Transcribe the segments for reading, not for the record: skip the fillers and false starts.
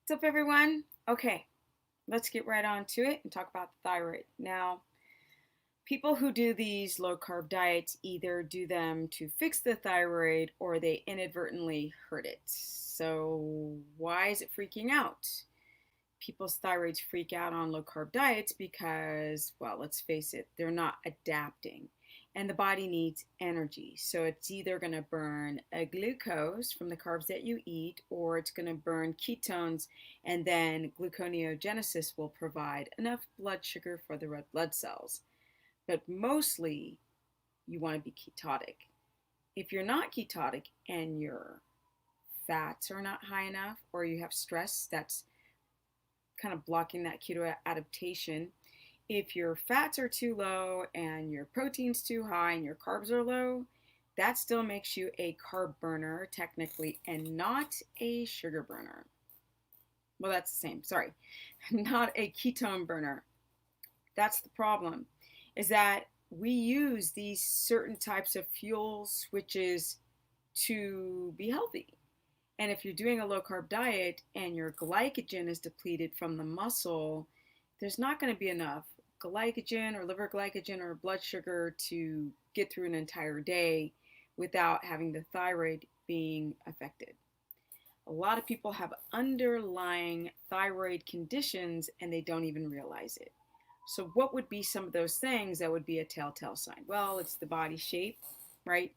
What's up, everyone? Okay, let's get right on to it and talk about the thyroid. Now, people who do these low carb diets either do them to fix the thyroid or they inadvertently hurt it. So, why is it freaking out? People's thyroids freak out on low carb diets because, well, let's face it, they're not adapting. And the body needs energy. So it's either going to burn a glucose from the carbs that you eat, or it's going to burn ketones, and then gluconeogenesis will provide enough blood sugar for the red blood cells. But mostly, you want to be ketotic. If you're not ketotic and your fats are not high enough, or you have stress that's kind of blocking that keto adaptation. If your fats are too low and your protein's too high and your carbs are low, that still makes you a carb burner technically and not a sugar burner. Well, that's the same, sorry. Not a ketone burner. That's the problem, is that we use these certain types of fuel switches to be healthy. And if you're doing a low carb diet and your glycogen is depleted from the muscle, there's not going to be enough glycogen or liver glycogen or blood sugar to get through an entire day without having the thyroid being affected. A lot of people have underlying thyroid conditions and they don't even realize it. So, what would be some of those things that would be a telltale sign? Well, it's the body shape, right?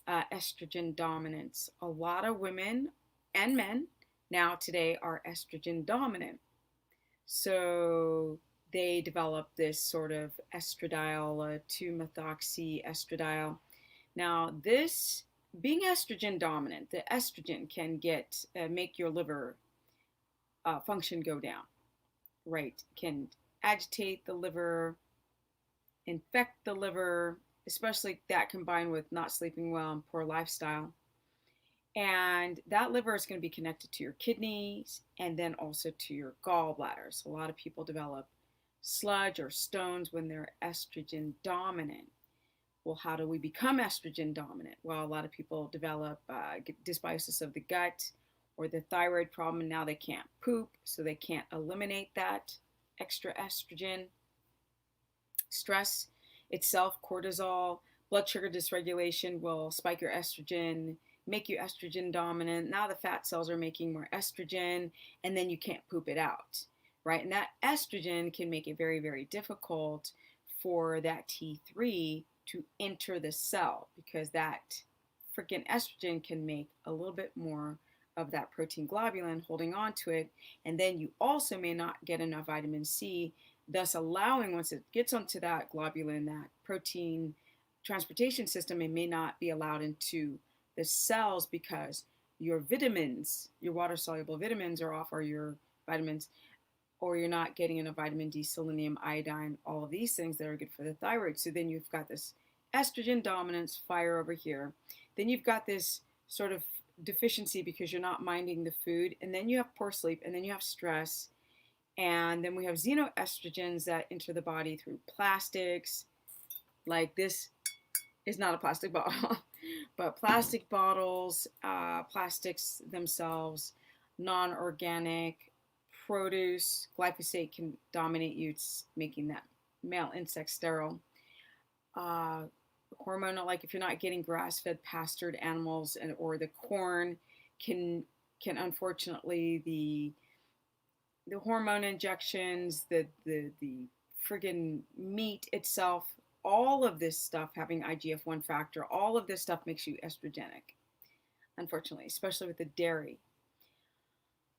Estrogen dominance. A lot of women and men now today are estrogen dominant. So they develop this sort of estradiol, 2-methoxy estradiol. Now, this being estrogen dominant, the estrogen can make your liver function go down, right? Can agitate the liver, infect the liver, especially that combined with not sleeping well and poor lifestyle. And that liver is going to be connected to your kidneys and then also to your gallbladder. So a lot of people develop sludge or stones when they're estrogen dominant. Well, how do we become estrogen dominant? Well, a lot of people develop dysbiosis of the gut or the thyroid problem, and now they can't poop, so they can't eliminate that extra estrogen. Stress itself, cortisol, blood sugar dysregulation will spike your estrogen, make you estrogen dominant. Now the fat cells are making more estrogen, and then you can't poop it out, right? And that estrogen can make it very, very difficult for that T3 to enter the cell because that freaking estrogen can make a little bit more of that protein globulin holding on to it. And then you also may not get enough vitamin C, thus allowing, once it gets onto that globulin, that protein transportation system, it may not be allowed into the cells because your vitamins, your water soluble vitamins are off, or your vitamins, or you're not getting enough vitamin D, selenium, iodine, all of these things that are good for the thyroid. So then you've got this estrogen dominance fire over here. Then you've got this sort of deficiency because you're not minding the food. And then you have poor sleep, and then you have stress. And then we have xenoestrogens that enter the body through plastics. Like this is not a plastic bottle, but plastic bottles, plastics themselves, non-organic produce. Glyphosate can dominate you, it's making that male insect sterile. Hormonal, like if you're not getting grass-fed pastured animals or the corn, can unfortunately the hormone injections, the friggin' meat itself, all of this stuff having IGF-1 factor, all of this stuff makes you estrogenic, unfortunately, especially with the dairy.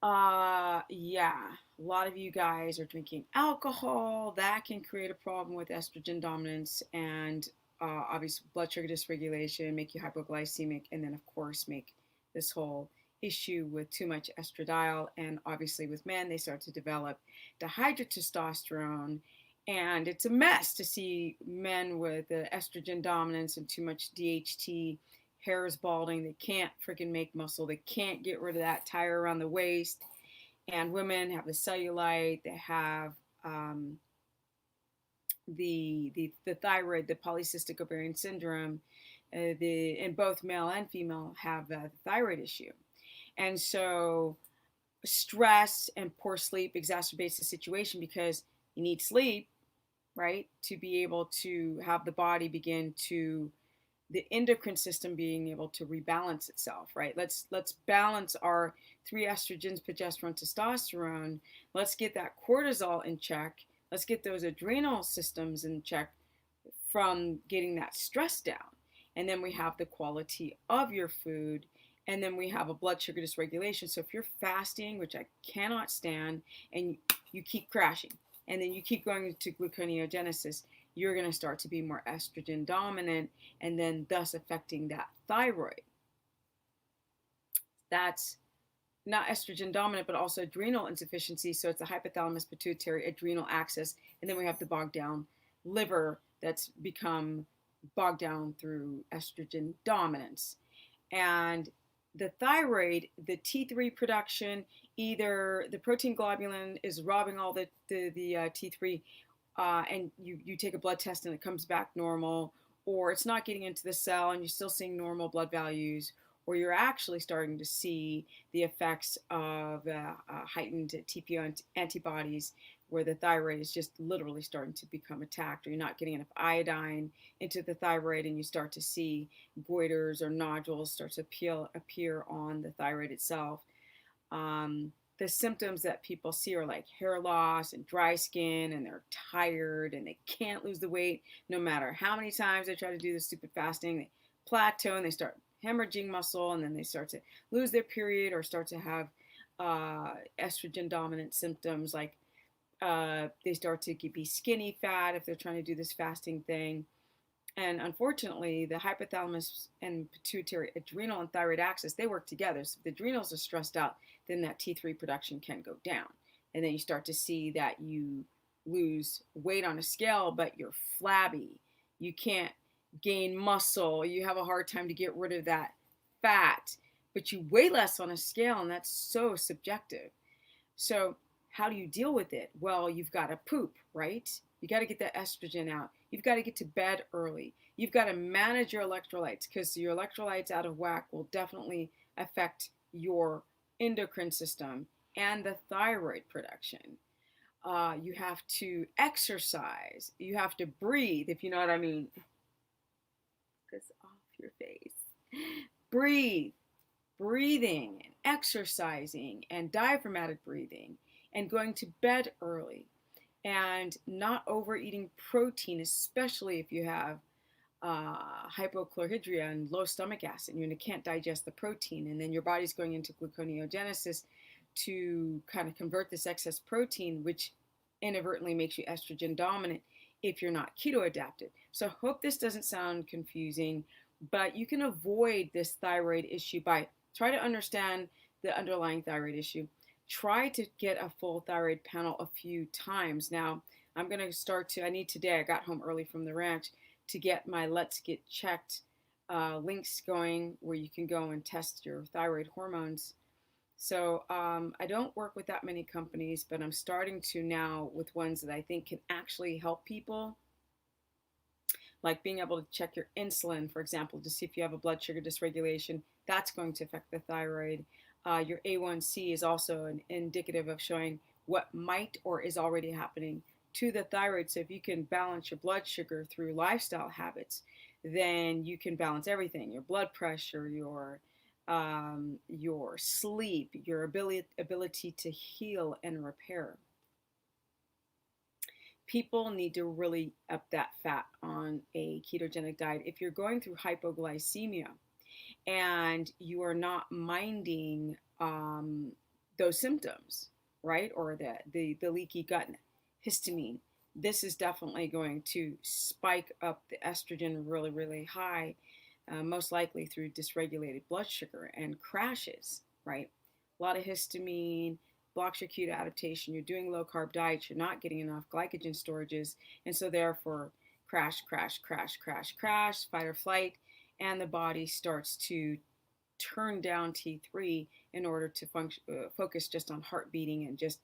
Yeah, a lot of you guys are drinking alcohol. That can create a problem with estrogen dominance and obviously blood sugar dysregulation, make you hypoglycemic, and then of course make this whole issue with too much estradiol. And obviously with men, they start to develop dihydrotestosterone, and it's a mess to see men with estrogen dominance and too much DHT. Hair is balding, they can't freaking make muscle, they can't get rid of that tire around the waist. And women have the cellulite, they have the thyroid, the polycystic ovarian syndrome. And both male and female have the thyroid issue. And so stress and poor sleep exacerbates the situation because you need sleep, right, to be able to have the body begin to the endocrine system being able to rebalance itself, right? Let's balance our three estrogens, progesterone, testosterone. Let's get that cortisol in check. Let's get those adrenal systems in check from getting that stress down. And then we have the quality of your food. And then we have a blood sugar dysregulation. So if you're fasting, which I cannot stand, and you keep crashing, and then you keep going to gluconeogenesis, you're going to start to be more estrogen dominant, and then thus affecting that thyroid. That's not estrogen dominant, but also adrenal insufficiency. So it's the hypothalamus pituitary adrenal axis. And then we have the bogged down liver that's become bogged down through estrogen dominance. And the thyroid, the T3 production, either the protein globulin is robbing all the T3, and you take a blood test and it comes back normal, or it's not getting into the cell and you're still seeing normal blood values, or you're actually starting to see the effects of heightened TPO antibodies where the thyroid is just literally starting to become attacked, or you're not getting enough iodine into the thyroid and you start to see goiters or nodules start to appear on the thyroid itself. The symptoms that people see are like hair loss and dry skin, and they're tired and they can't lose the weight no matter how many times they try to do the stupid fasting. They plateau and they start hemorrhaging muscle, and then they start to lose their period or start to have estrogen dominant symptoms like they start to be skinny fat if they're trying to do this fasting thing. And unfortunately, the hypothalamus and pituitary adrenal and thyroid axis, they work together. So if the adrenals are stressed out, then that T3 production can go down. And then you start to see that you lose weight on a scale, but you're flabby. You can't gain muscle. You have a hard time to get rid of that fat, but you weigh less on a scale, and that's so subjective. So how do you deal with it? Well, you've got to poop, right? You got to get that estrogen out. You've got to get to bed early. You've got to manage your electrolytes, because your electrolytes out of whack will definitely affect your endocrine system and the thyroid production. You have to exercise. You have to breathe, if you know what I mean. Focus off your face. Breathe. Breathing and exercising and diaphragmatic breathing and going to bed early and not overeating protein, especially if you have hypochlorhydria and low stomach acid and you can't digest the protein, and then your body's going into gluconeogenesis to kind of convert this excess protein, which inadvertently makes you estrogen dominant if you're not keto adapted. So I hope this doesn't sound confusing, but you can avoid this thyroid issue by try to understand the underlying thyroid issue. Try to get a full thyroid panel a few times. Now, I'm going to I need today, I got home early from the ranch, to get my Let's Get Checked links going where you can go and test your thyroid hormones. So I don't work with that many companies, but I'm starting to now with ones that I think can actually help people, like being able to check your insulin, for example, to see if you have a blood sugar dysregulation. That's going to affect the thyroid. Your A1C is also an indicative of showing what might or is already happening to the thyroid. So if you can balance your blood sugar through lifestyle habits, then you can balance everything: your blood pressure, your sleep, your ability to heal and repair. People need to really up that fat on a ketogenic diet. If you're going through hypoglycemia and you are not minding those symptoms, right, or the leaky gut, histamine, this is definitely going to spike up the estrogen really, really high, most likely through dysregulated blood sugar and crashes, right? A lot of histamine blocks your keto adaptation. You're doing low carb diets. You're not getting enough glycogen storages. And so therefore, crash, crash, crash, crash, crash, fight or flight. And the body starts to turn down T3 in order to focus just on heart beating and just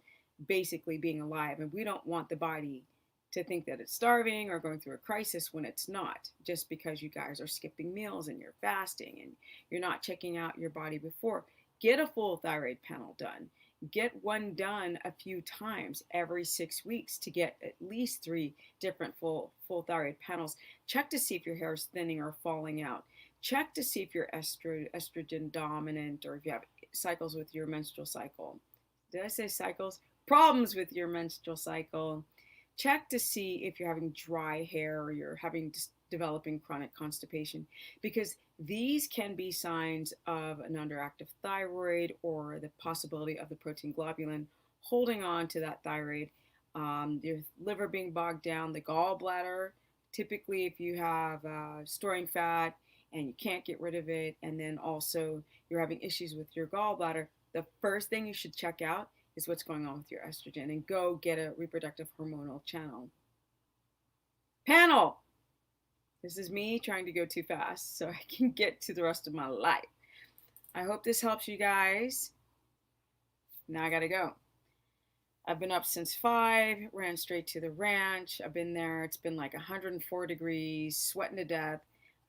basically being alive. And we don't want the body to think that it's starving or going through a crisis when it's not, just because you guys are skipping meals and you're fasting and you're not checking out your body before. Get a full thyroid panel done. Get one done a few times every 6 weeks to get at least 3 different full thyroid panels. Check to see if your hair is thinning or falling out. Check to see if you're estrogen dominant or if you have cycles with your menstrual cycle. Did I say cycles? Problems with your menstrual cycle. Check to see if you're having dry hair or you're developing chronic constipation, because these can be signs of an underactive thyroid or the possibility of the protein globulin holding on to that thyroid. Your liver being bogged down, the gallbladder. Typically, if you have storing fat and you can't get rid of it, and then also you're having issues with your gallbladder, the first thing you should check out is what's going on with your estrogen and go get a reproductive hormonal panel. This is me trying to go too fast so I can get to the rest of my life. I hope this helps you guys. Now I gotta go. I've been up since 5, ran straight to the ranch. I've been there. It's been like 104 degrees, sweating to death.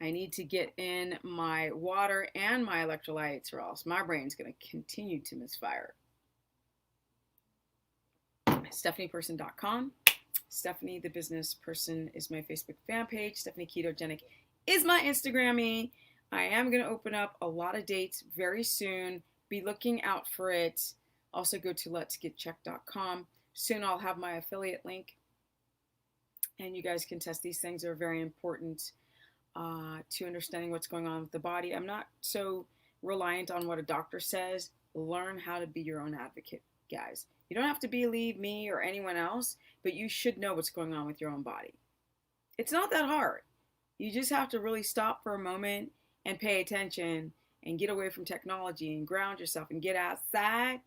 I need to get in my water and my electrolytes or else my brain's gonna continue to misfire. StephaniePerson.com. Stephanie the Business Person is my Facebook fan page. Stephanie Ketogenic is my Instagrammy. I am going to open up a lot of dates very soon. Be looking out for it. Also go to letsgetchecked.com. Soon I'll have my affiliate link. And you guys can test these things. They're very important to understanding what's going on with the body. I'm not so reliant on what a doctor says. Learn how to be your own advocate, guys. You don't have to believe me or anyone else, but you should know what's going on with your own body. It's not that hard. You just have to really stop for a moment and pay attention and get away from technology and ground yourself and get outside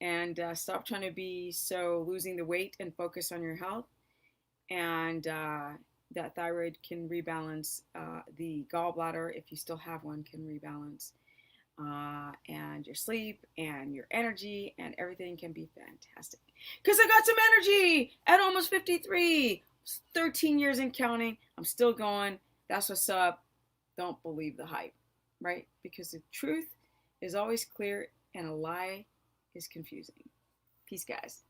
and stop trying to be so losing the weight and focus on your health. And that thyroid can rebalance. The gallbladder, if you still have one, can rebalance. And your sleep and your energy and everything can be fantastic. Because I got some energy at almost 53, 13 years and counting. I'm still going. That's what's up. Don't believe the hype, right? Because the truth is always clear and a lie is confusing. Peace, guys.